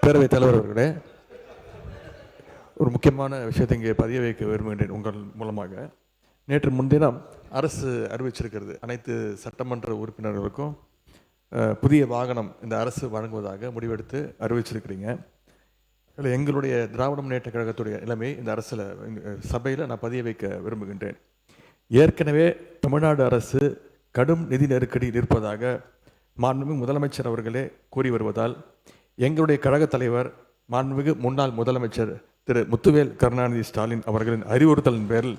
பேரவைத் தலைவர் அவர்களே, ஒரு முக்கியமான விஷயத்தை இங்கே பதிய வைக்க விரும்புகின்றேன் உங்கள் மூலமாக. நேற்று முன்தினம் அரசு அறிவிச்சிருக்கிறது, அனைத்து சட்டமன்ற உறுப்பினர்களுக்கும் புதிய வாகனம் இந்த அரசு வழங்குவதாக முடிவெடுத்து அறிவிச்சிருக்கிறீங்க. இல்லை, எங்களுடைய திராவிட முன்னேற்ற கழகத்துடைய நிலைமை இந்த அரசில் சபையில் நான் பதிய வைக்க விரும்புகின்றேன். ஏற்கனவே தமிழ்நாடு அரசு கடும் நிதி நெருக்கடியில் இருப்பதாக மாண்புமிகு முதலமைச்சர் அவர்களே கூறி வருவதால் எங்களுடைய கழக தலைவர் மாண்புமிகு முன்னாள் முதலமைச்சர் திரு முத்துவேல் கருணாநிதி ஸ்டாலின் அவர்களின் அறிவுறுத்தலின் பேரில்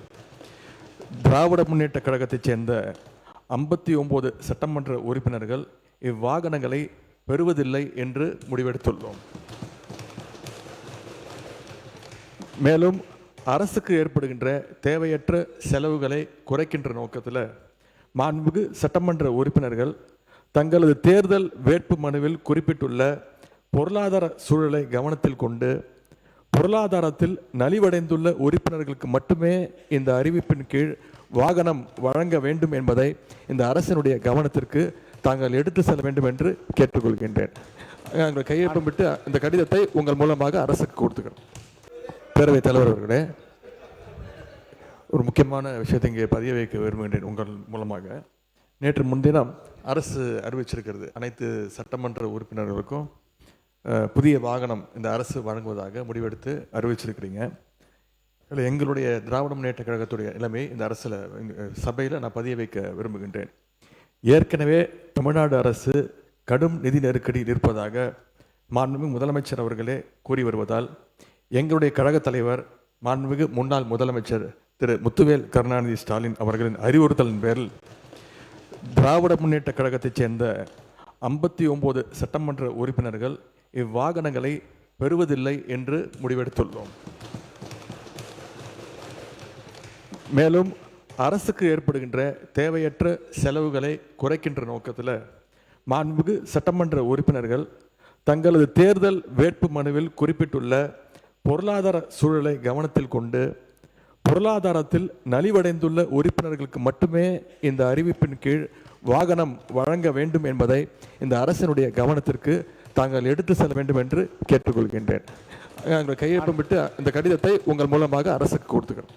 திராவிட முன்னேற்ற கழகத்தைச் சேர்ந்த 59 சட்டமன்ற உறுப்பினர்கள் இவ்வாகனங்களை பெறுவதில்லை என்று முடிவெடுத்துள்ளோம். மேலும் அரசுக்கு ஏற்படுகின்ற தேவையற்ற செலவுகளை குறைக்கின்ற நோக்கத்தில் மாண்புமிகு சட்டமன்ற உறுப்பினர்கள் தங்களது தேர்தல் வேட்பு மனுவில் குறிப்பிட்டுள்ள பொருளாதார சூழலை கவனத்தில் கொண்டு பொருளாதாரத்தில் நலிவடைந்துள்ள உறுப்பினர்களுக்கு மட்டுமே இந்த அறிவிப்பின் கீழ் வாகனம் வழங்க வேண்டும் என்பதை இந்த அரசினுடைய கவனத்திற்கு தாங்கள் எடுத்து செல்ல வேண்டும் என்று கேட்டுக்கொள்கின்றேன். நாங்கள் கையொப்பமிட்டு இந்த கடிதத்தை உங்கள் மூலமாக அரசுக்கு கொடுத்துக்கிறோம். பேரவைத் தலைவர் அவர்களே, ஒரு முக்கியமான விஷயத்தை இங்கே பதிய வைக்க விரும்புகின்றேன் உங்கள் மூலமாக. நேற்று முன்தினம் அரசு அறிவிச்சிருக்கிறது, அனைத்து சட்டமன்ற உறுப்பினர்களுக்கும் புதிய வாகனம் இந்த அரசு வழங்குவதாக முடிவெடுத்து அறிவிச்சிருக்கிறீங்க. இல்லை, எங்களுடைய திராவிட முன்னேற்ற கழகத்துடைய நிலைமை இந்த அரசில் சபையில் நான் பதிய வைக்க விரும்புகின்றேன். ஏற்கனவே தமிழ்நாடு அரசு கடும் நிதி நெருக்கடியில் இருப்பதாக மாண்புமிகு முதலமைச்சர் அவர்களே கூறி வருவதால் எங்களுடைய கழக தலைவர் மாண்புமிகு முன்னாள் முதலமைச்சர் திரு முத்துவேல் கருணாநிதி ஸ்டாலின் அவர்களின் அறிவுறுத்தலின் பேரில் திராவிட முன்னேற்ற கழகத்தைச் சேர்ந்த 59 சட்டமன்ற உறுப்பினர்கள் இவ்வாகனங்களை பெறுவதில்லை என்று முடிவெடுத்துள்ளோம். மேலும் அரசுக்கு ஏற்படுகின்ற தேவையற்ற செலவுகளை குறைக்கின்ற நோக்கத்தில் மாண்புமிகு சட்டமன்ற உறுப்பினர்கள் தங்களது தேர்தல் வேட்பு மனுவில் குறிப்பிட்டுள்ள பொருளாதார சூழலை கவனத்தில் கொண்டு பொருளாதாரத்தில் நலிவடைந்துள்ள உறுப்பினர்களுக்கு மட்டுமே இந்த அறிவிப்பின் கீழ் வாகனம் வழங்க வேண்டும் என்பதை இந்த அரசினுடைய கவனத்திற்கு தாங்கள் எடுத்து செல்ல வேண்டும் என்று கேட்டுக்கொள்கின்றேன். நாங்கள் கையொப்பமிட்டு இந்த கடிதத்தை உங்கள் மூலமாக அரசுக்கு கொடுத்துக்கிறோம்.